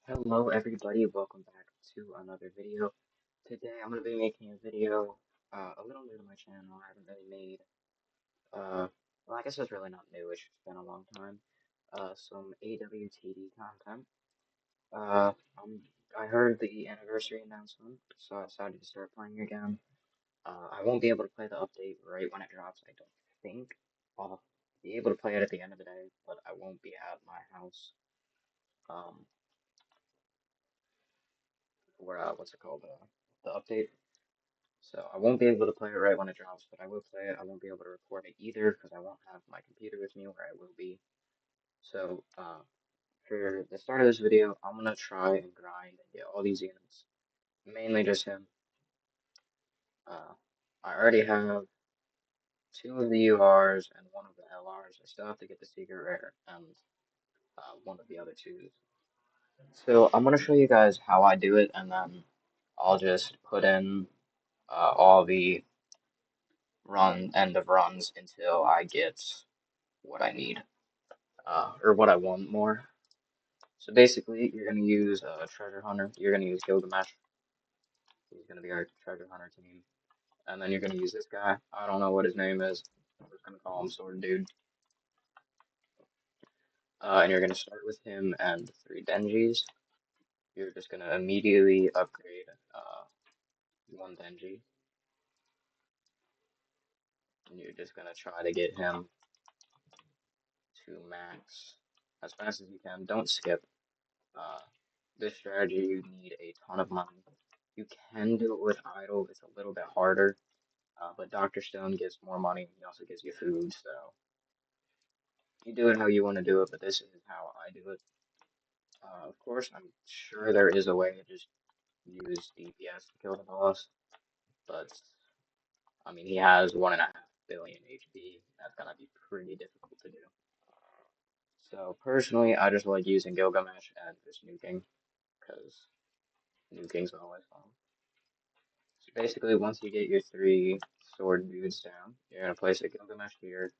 Hello everybody, welcome back to another video. Today I'm going to be making a video a little new to my channel. I haven't really made, well I guess it's really not new, it's just been a long time. Some AWTD content. Uh, um, I heard the anniversary announcement, so I decided to start playing again. I won't be able to play the update right when it drops, I don't think. I'll be able to play it at the end of the day, but I won't be at my house. Um, what's it called? The update. So I won't be able to play it right when it drops, but I will play it. I won't be able to record it either because I won't have my computer with me where I will be. So for the start of this video, I'm gonna try and grind and get all these units. Mainly just him. Uh, I already have two of the URs and one of the LRs. I still have to get the secret rare and one of the other two. So I'm gonna show you guys how I do it, and then I'll just put in all the end of runs until I get what I need. Or what I want more. So basically, you're going to use Treasure Hunter. You're going to use Gilgamesh. He's going to be our Treasure Hunter team. And then you're going to use this guy. I don't know what his name is. I'm just going to call him Sword Dude. And you're going to start with him and three Denjis. You're just going to immediately upgrade one Denji. And you're just going to try to get him to max as fast as you can. Don't skip. Uh, this strategy, you need a ton of money. You can do it with idle. It's a little bit harder. But Dr. Stone gives more money. He also gives you food, so you do it how you want to do it, but this is how I do it. Of course, I'm sure there is a way to just use DPS to kill the boss, but I mean, he has 1.5 billion HP. That's gonna be pretty difficult to do. So personally, I just like using Gilgamesh and just nuking, because nuking's always fun. So basically, once you get your three sword dudes down, you're gonna place a Gilgamesh here,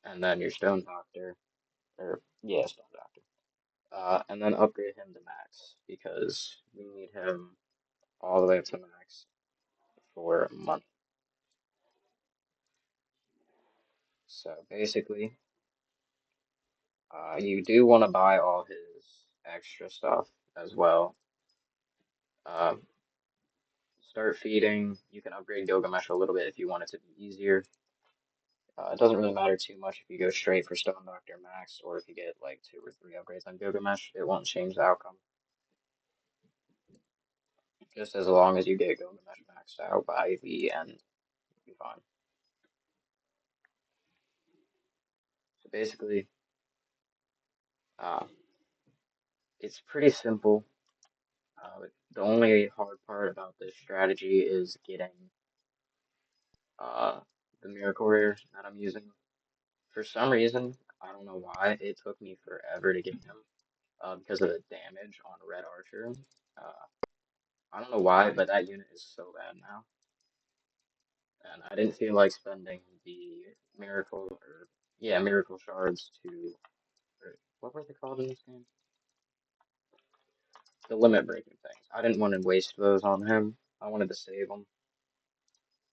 and then your Stone Doctor, or yeah, Stone Doctor. And then upgrade him to max because we need him all the way up to max for money. So basically, you do want to buy all his extra stuff as well. Uh, Start feeding. You can upgrade Gilgamesh a little bit if you want it to be easier. It doesn't really matter too much if you go straight for Stone Doctor Max or if you get like 2 or 3 upgrades on Gilgamesh. It won't change the outcome. Just as long as you get Gilgamesh maxed out by the end, you'll be fine. So basically, uh, it's pretty simple. The only hard part about this strategy is getting uh, the miracle rares that I'm using. For some reason, I don't know why, it took me forever to get him because of the damage on Red Archer. Uh, I don't know why, but that unit is so bad now. And I didn't feel like spending the miracle shards to, or what were they called in this game? The limit breaking things. I didn't want to waste those on him. I wanted to save them.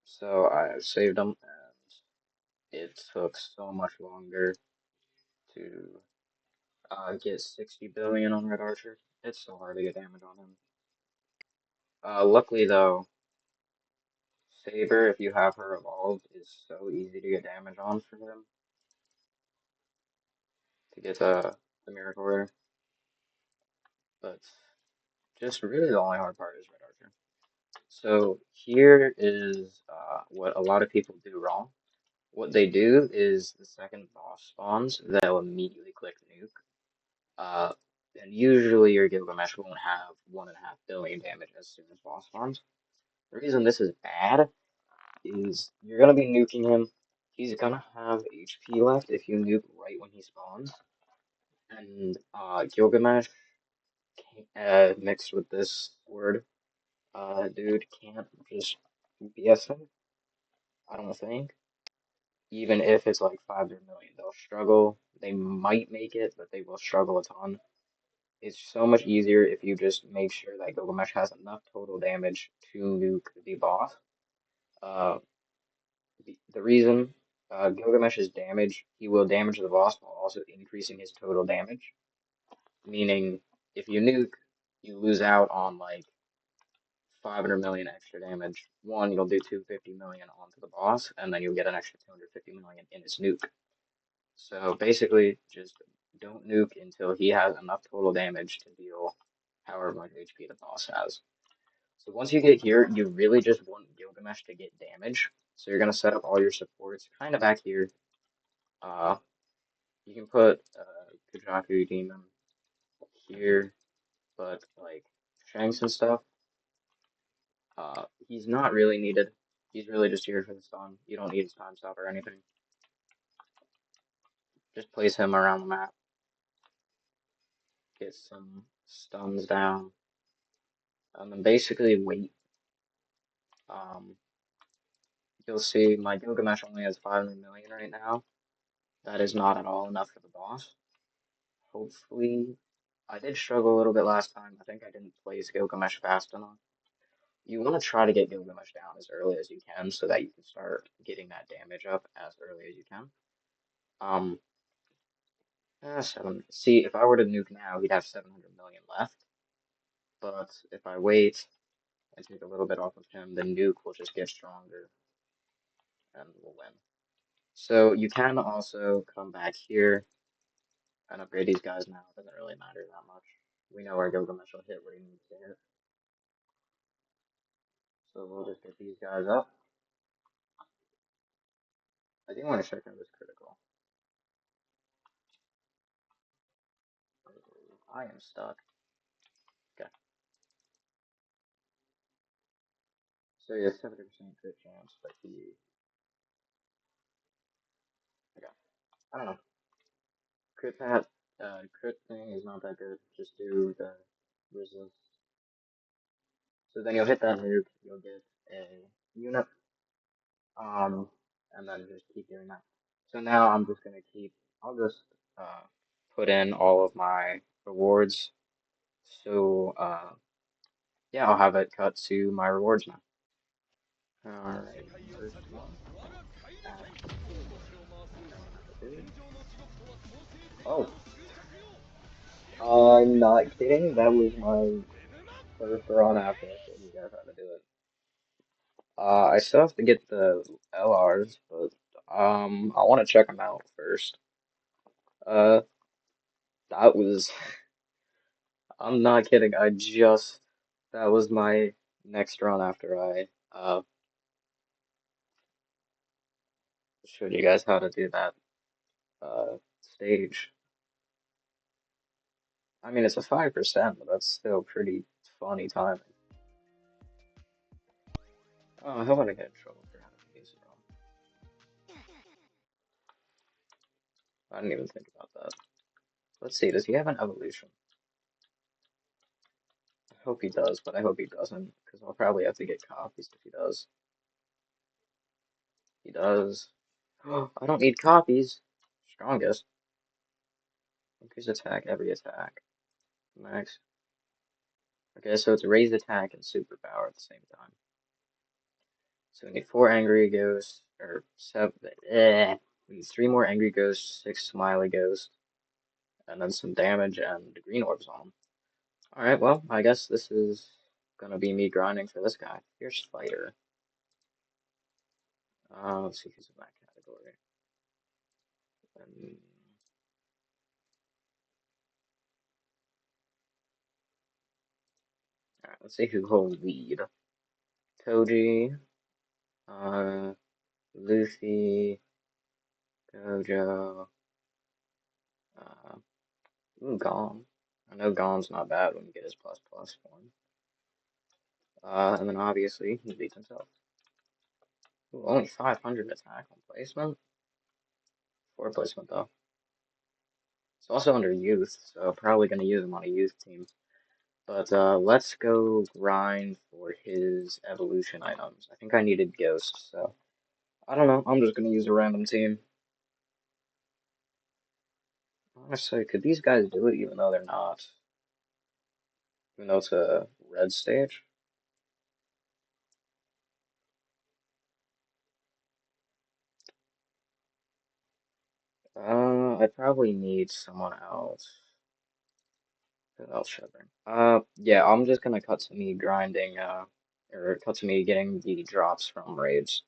So I saved them, and it took so much longer to get 60 billion on Red Archer. It's so hard to get damage on him. Luckily though, Saber, if you have her evolved, is so easy to get damage on for him to get the Miracle Rare. But just really the only hard part is Red Archer. So here is what a lot of people do wrong. What they do is the second boss spawns, they'll immediately click nuke. Uh, and usually your Gilgamesh won't have 1.5 billion damage as soon as boss spawns. The reason this is bad is you're gonna be nuking him. He's gonna have HP left if you nuke right when he spawns. And Gilgamesh mixed with this word, dude can't just BS him. I don't think. Even if it's like 500 million, they'll struggle. They might make it, but they will struggle a ton. it's so much easier if you just make sure that Gilgamesh has enough total damage to nuke the boss. Uh, the reason Gilgamesh's damage, he will damage the boss while also increasing his total damage. Meaning, if you nuke, you lose out on like 500 million extra damage. One, you'll do 250 million onto the boss, and then you'll get an extra 250 million in his nuke. So basically, just don't nuke until he has enough total damage to deal however much HP the boss has. So once you get here, you really just want Gilgamesh to get damage. So you're gonna set up all your supports kind of back here. Uh, you can put Kujaku Demon here, but like Shanks and stuff, he's not really needed. He's really just here for the stun. You don't need his time stop or anything. Just place him around the map, get some stuns down, and then basically wait. Um, you'll see my Gilgamesh only has 500 million right now. That is not at all enough for the boss. Hopefully, I did struggle a little bit last time. I think I didn't place Gilgamesh fast enough. You want to try to get Gilgamesh down as early as you can so that you can start getting that damage up as early as you can. Um, See, if I were to nuke now, he'd have 700 million left. But if I wait and take a little bit off of him, the nuke will just get stronger and we'll win. So you can also come back here and upgrade these guys now. It doesn't really matter that much. We know our Gilgamesh will hit what he needs to hit. So we'll just get these guys up. I do want to check on this critical. I am stuck. Okay. So he has 70% crit chance, but he... Okay. I don't know. Crit thing is not that good. Just do the resist. So then you'll hit that nuke, you'll get a unit, and then just keep doing that. So now I'm just gonna I'll just put in all of my rewards. So yeah, I'll have it cut to my rewards now. Alright, first one. Oh, I'm not kidding. That was my first run after I showed you guys how to do it. I still have to get the LRs, but I want to check them out first. Uh, that was I'm not kidding. That was my next run after I showed you guys how to do that stage. I mean, it's a 5%, but that's still pretty funny timing. Oh, I hope I don't get in trouble for having to use it wrong. I didn't even think about that. Let's see, does he have an evolution? I hope he does, but I hope he doesn't, because I'll probably have to get copies if he does. He does. I don't need copies. Strongest. Increase attack, every attack. Max. Okay, so it's raised attack and superpower at the same time. So we need 4 angry ghosts, or 7. We need 3 more angry ghosts, 6 smiley ghosts, and then some damage and green orbs on them. Alright, well, I guess this is gonna be me grinding for this guy. Fierce Fighter. Let's see who's in that category. Alright, let's see who holds lead. Toji, Luffy, Gojo, Gon. I know Gon's not bad when you get his plus plus one. And then obviously he beats himself. Ooh, only 500 attack on placement. 4 placement though. It's also under youth, so probably gonna use him on a youth team. But let's go grind for his evolution items. I think I needed Ghost, so I don't know. I'm just gonna use a random team. Honestly, could these guys do it even though they're not? Even though it's a red stage. I'd probably need someone else. Who else should I bring? Yeah, I'm just gonna cut to me grinding, or cut to me getting the drops from raids.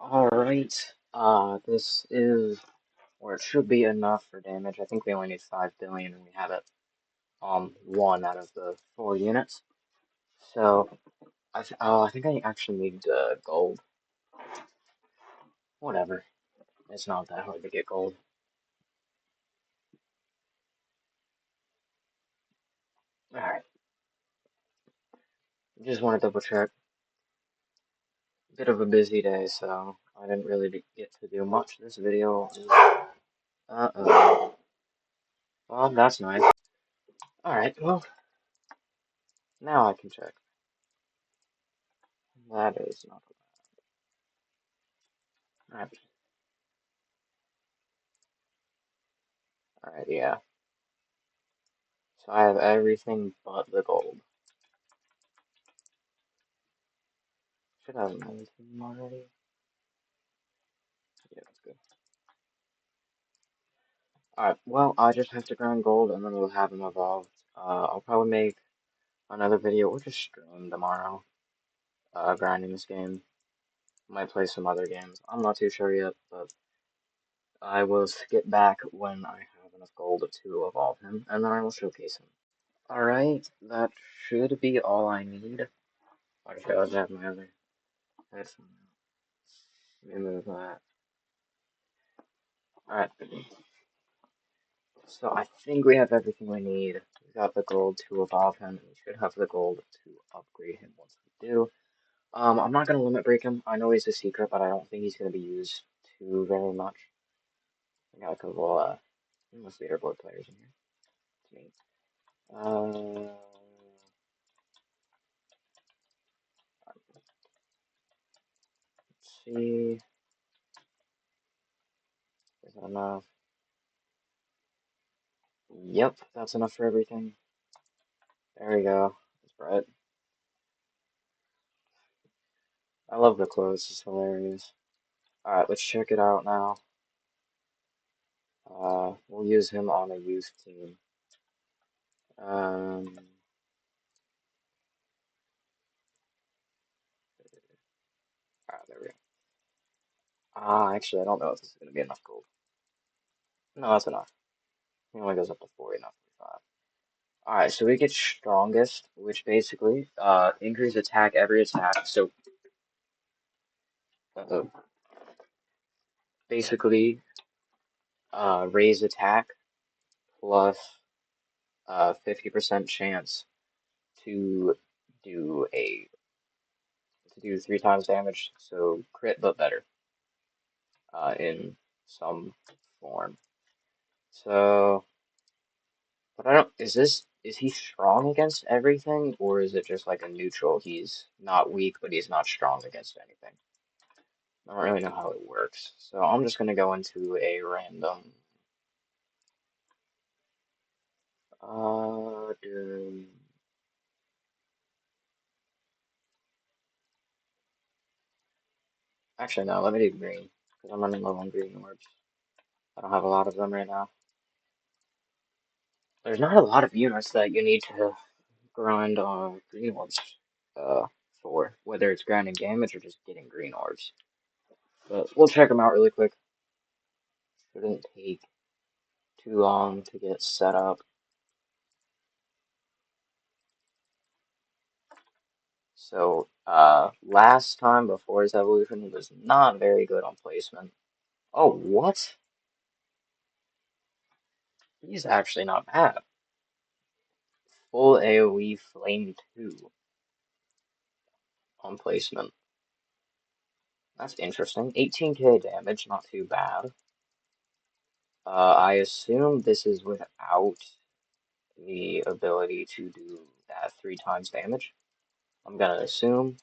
Alright, this is, or it should be enough for damage. I think we only need 5 billion and we have it on 1 out of the 4 units. So, I think I actually need gold. Whatever. It's not that hard to get gold. Alright, just want to double check. Bit of a busy day, so I didn't really get to do much. This video is... Uh-oh. Well, that's nice. Alright, well, now I can check. That is not... Alright, alright, yeah. So I have everything but the gold. Should have another team already. Yeah, that's good. Alright, well, I just have to grind gold and then we'll have them evolved. I'll probably make another video or just stream tomorrow, grinding this game. Might play some other games. I'm not too sure yet, but I will skip back when I have enough gold to evolve him, and then I will showcase him. Alright, that should be all I need. Okay, let's have my other headphone. Let me move that. Alright, so I think we have everything we need. We got the gold to evolve him, and we should have the gold to upgrade him once we do. I'm not gonna limit break him. I know he's a secret, but I don't think he's gonna be used too very much. I got a couple, almost leaderboard players in here. It's me. Let's see. Is that enough? Yep, that's enough for everything. There we go. That's right. I love the clothes, it's hilarious. Alright, let's check it out now. We'll use him on a youth team. There we go. Actually, I don't know if this is gonna be enough gold. No, that's enough. He only goes up to 40, not 45. Alright, so we get strongest, which basically, increase attack every attack. So, uh, basically, raise attack plus 50% chance to do a to do 3 times damage, so crit but better in some form. So, but I don't. Is he strong against everything, or is it just like a neutral? He's not weak, but he's not strong against anything. I don't really know how it works, so I'm just gonna go into a random. Uh, Actually, no. Let me do green because I'm running low on green orbs. I don't have a lot of them right now. There's not a lot of units that you need to grind green orbs uh, for, whether it's grinding damage or just getting green orbs. But we'll check them out really quick. Shouldn't take too long to get set up. So Last time before his evolution, he was not very good on placement. Oh, what? He's actually not bad. Full AoE Flame 2 on placement. That's interesting. 18k damage, not too bad. I assume this is without the ability to do that 3 times damage. I'm gonna assume,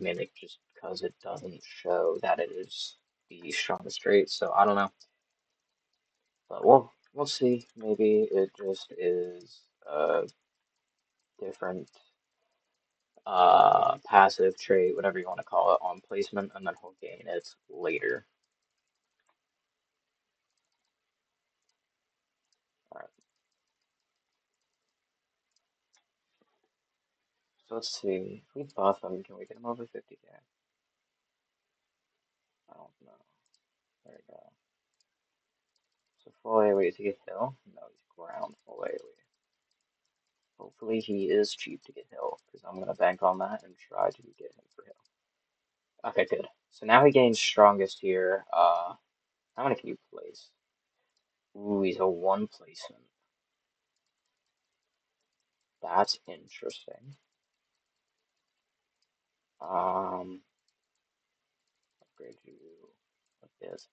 mainly just because it doesn't show that it is the strongest trait, so I don't know. But we'll see. Maybe it just is a different passive trait, whatever you want to call it, on placement, and then he'll gain it later. Alright, so let's see. If we buff him, can we get him over 50k? I don't know. There we go. So full AoE to get heal? No, he's ground full AoE. Hopefully he is cheap to get heal, because I'm gonna bank on that and try to get him for heal. Okay, good. So now he gains strongest here. How many can you place? Ooh, he's a 1 placement. That's interesting. Upgrade you like this.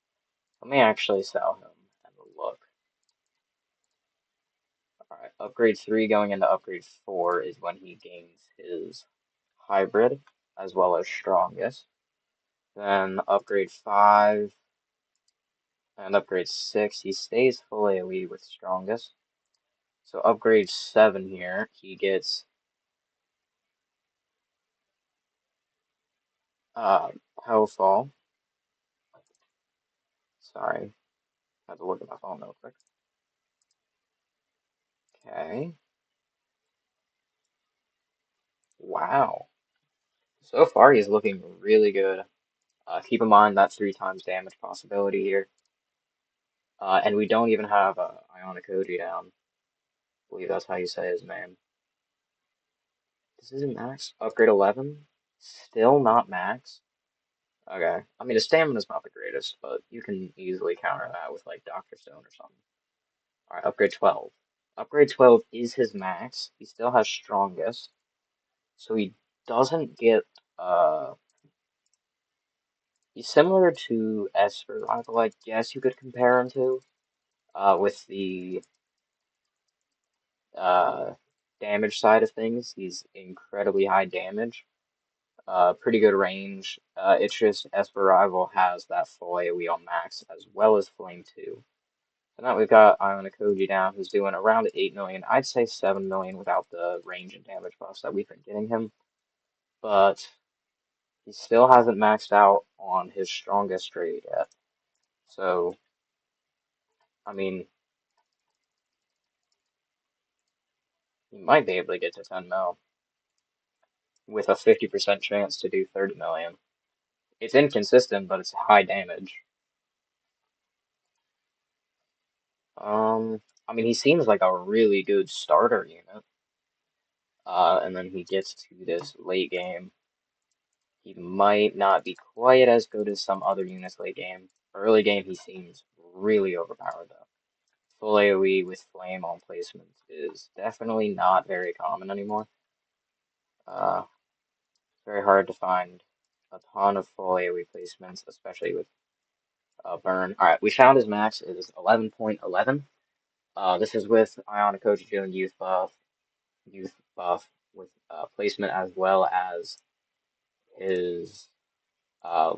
Let me actually sell him and look. Alright, upgrade 3 going into upgrade 4 is when he gains his hybrid as well as strongest. Then upgrade 5 and upgrade 6, he stays full AoE with strongest. So upgrade 7 here, he gets Hellfall. Sorry, I have to look at my phone real quick. Okay. Wow. So far he's looking really good. Keep in mind that 3 times damage possibility here. And we don't even have Ionic Koji down. I believe that's how you say his name. This isn't max. Upgrade 11? Still not max? Okay. I mean, his stamina's not the greatest, but you can easily counter that with, like, Dr. Stone or something. Alright, upgrade 12. Upgrade 12 is his max. He still has strongest. So he doesn't get, he's similar to Esper. I guess you could compare him to, with the uh, damage side of things. He's incredibly high damage, pretty good range. It's just Esper Rival has that full AoE on max as well as Flame 2. So now we've got Ionic Koji down, who's doing around 8 million. I'd say 7 million without the range and damage buffs that we've been getting him. But he still hasn't maxed out on his strongest trait yet. So, I mean, he might be able to get to 10 mil with a 50% chance to do 30 million. It's inconsistent, but it's high damage. I mean, he seems like a really good starter unit. And then he gets to this late game. He might not be quite as good as some other units late game. Early game, he seems really overpowered, though. Full AoE with Flame on placement is definitely not very common anymore. Very hard to find a ton of full AoE placements, especially with Burn. Alright, we found his max. It is 11.11. This is with Ionic Koji doing youth buff with placement as well as his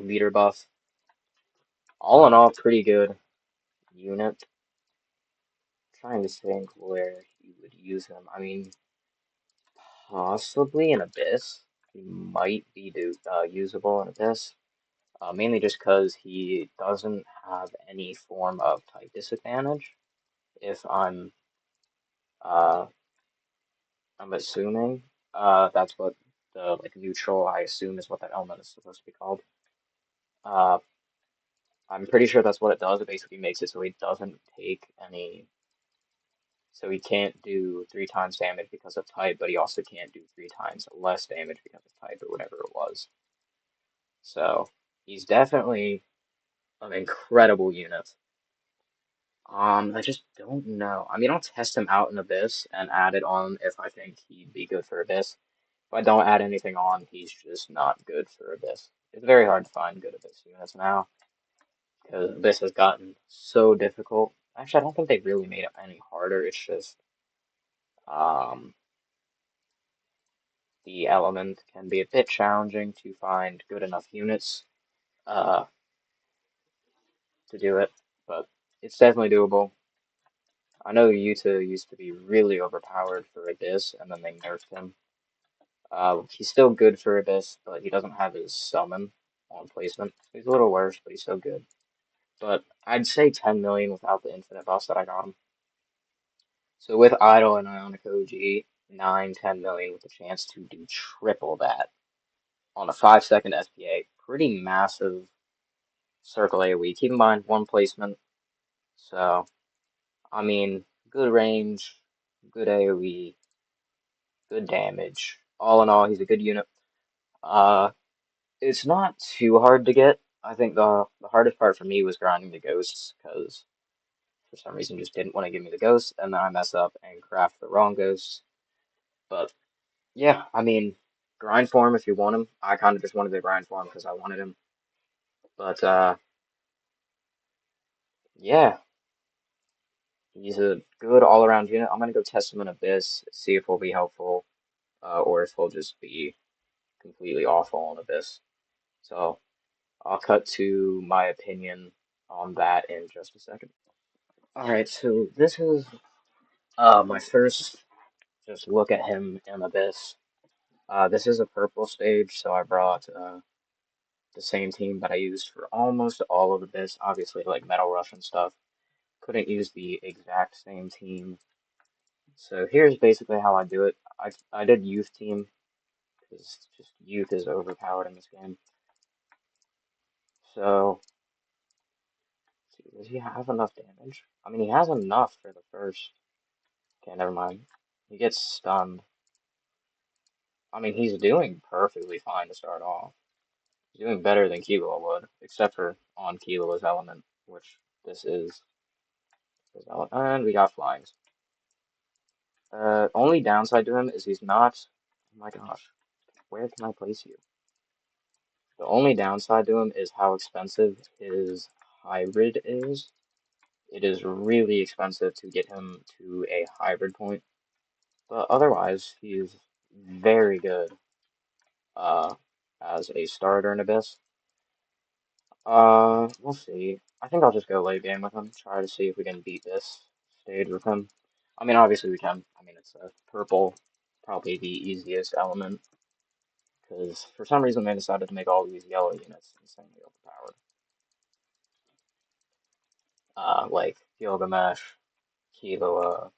leader buff. All in all, pretty good unit. Trying to think where he would use him. I mean, possibly in Abyss. He might be usable in Abyss. Mainly just because he doesn't have any form of type disadvantage. If uh, I'm assuming that's what the like neutral, I assume is what that element is supposed to be called. Uh, I'm pretty sure that's what it does. It basically makes it so he doesn't take any So he can't do 3 times damage because of type, but he also can't do 3 times less damage because of type or whatever it was. So he's definitely an incredible unit. I just don't know. I mean, I'll test him out in Abyss and add it on if I think he'd be good for Abyss. If I don't add anything on, he's just not good for Abyss. It's very hard to find good Abyss units now because Abyss has gotten so difficult. Actually, I don't think they really made it any harder. It's just um, the element can be a bit challenging to find good enough units uh, to do it, but it's definitely doable. I know Yuta used to be really overpowered for Abyss, and then they nerfed him. He's still good for Abyss, but he doesn't have his summon on placement. He's a little worse, but he's still good. But I'd say 10 million without the infinite buffs that I got him. So with Idol and Ionic OG, 9, 10 million with a chance to do triple that on a 5-second SPA. Pretty massive circle AoE. Keep in mind, one placement. So, I mean, good range, good AoE, good damage. All in all, he's a good unit. Uh, it's not too hard to get. I think the hardest part for me was grinding the ghosts because for some reason just didn't want to give me the ghosts, and then I mess up and craft the wrong ghosts. But yeah, I mean, grind for him if you want him. I kind of just wanted to grind for him because I wanted him. But yeah, he's a good all-around unit. I'm gonna go test him in Abyss, see if he'll be helpful, or if he'll just be completely awful in Abyss. So I'll cut to my opinion on that in just a second. Alright, so this is my first just look at him in Abyss. This is a purple stage, so I brought the same team that I used for almost all of Abyss, obviously like Metal Rush and stuff. Couldn't use the exact same team. So here's basically how I do it. I did youth team because just youth is overpowered in this game. So does he have enough damage? I mean, he has enough for the first. Okay, never mind. He gets stunned. I mean, he's doing perfectly fine to start off. He's doing better than Killua would, except for on Killua's element, which this is his element. And we got flyings. Only downside to him is he's not. Oh my gosh, where can I place you? The only downside to him is how expensive his hybrid is. It is really expensive to get him to a hybrid point, but otherwise he's very good uh, as a starter in Abyss. We'll see. I think I'll just go late game with him, try to see if we can beat this stage with him. I mean, obviously we can. I mean, it's a purple, probably the easiest element, because for some reason they decided to make all these yellow units insanely overpowered. Like Gilgamesh, Killua,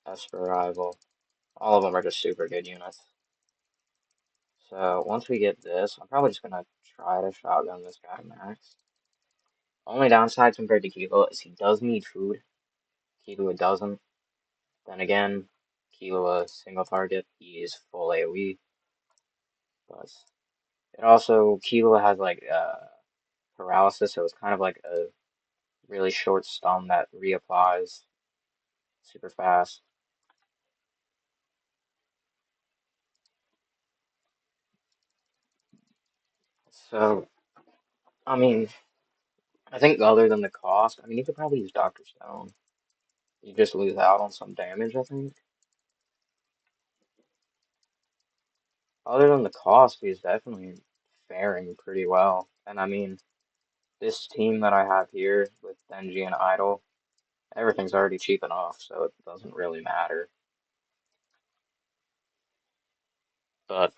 Esper Rival. All of them are just super good units. So once we get this, I'm probably just gonna try to shotgun this guy max. Only downside compared to Killua is he does need food. Killua doesn't. Then again, Killua single target, he is full AoE. But it also Killua has like paralysis, so it's kind of like a really short stun that reapplies super fast. So I mean, I think other than the cost, I mean you could probably use Dr. Stone. You just lose out on some damage, I think. Other than the cost, he's definitely faring pretty well. And I mean, this team that I have here with Denji and Idol, everything's already cheap enough, so it doesn't really matter. But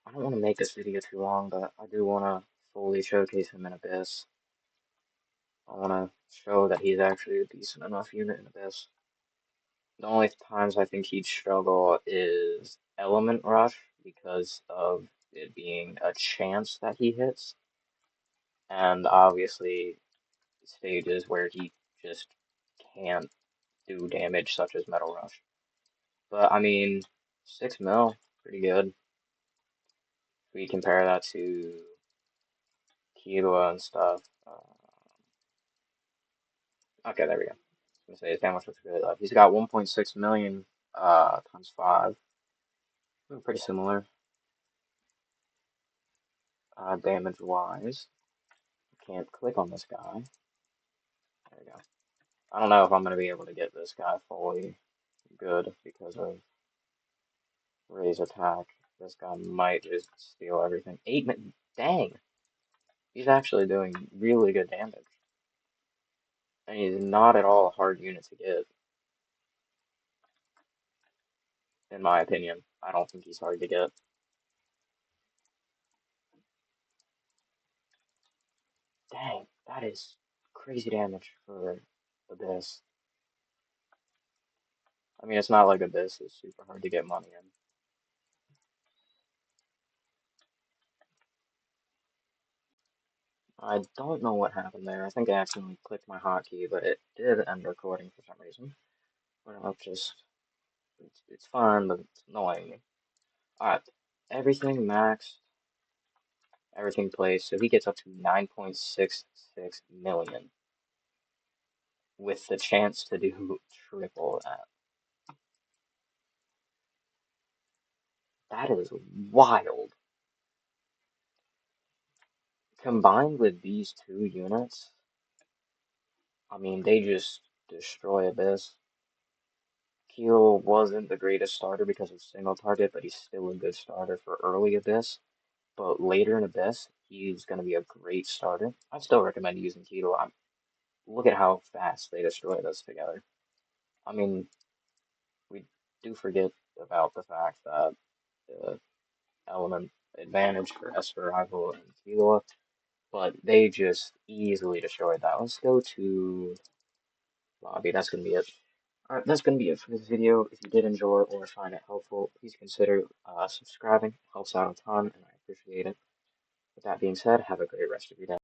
I don't want to make this video too long, but I do want to fully showcase him in Abyss. I want to show that he's actually a decent enough unit in Abyss. The only times I think he'd struggle is Element Rush because of it being a chance that he hits, and obviously stages where he just can't do damage such as Metal Rush. But I mean, 6 mil, pretty good. If we compare that to Killua and stuff. Okay, there we go. I was gonna say his damage looks really low. He's got 1.6 million times 5. Pretty similar damage wise. Can't click on this guy. There we go. I don't know if I'm gonna be able to get this guy fully good because of Ray's attack. This guy might just steal everything. 8 min. Dang! He's actually doing really good damage. And he's not at all a hard unit to get, in my opinion. I don't think he's hard to get. Dang, that is crazy damage for Abyss. I mean, it's not like Abyss is super hard to get money in. I don't know what happened there. I think I accidentally clicked my hotkey, but it did end recording for some reason. But I'll just, it's fine, but it's annoying me. Alright, everything maxed, everything placed, so he gets up to 9.66 million with the chance to do triple that. That is wild. Combined with these two units, I mean, they just destroy Abyss. Keel wasn't the greatest starter because of single target, but he's still a good starter for early Abyss. But later in Abyss, he's going to be a great starter. I still recommend using Keel. Look at how fast they destroy this together. I mean, we do forget about the fact that the element advantage for Esper Rival and Killua, but they just easily destroyed that. Let's go to lobby. That's going to be it. Alright, that's going to be it for this video. If you did enjoy or find it helpful, please consider subscribing. It helps out a ton, and I appreciate it. With that being said, have a great rest of your day.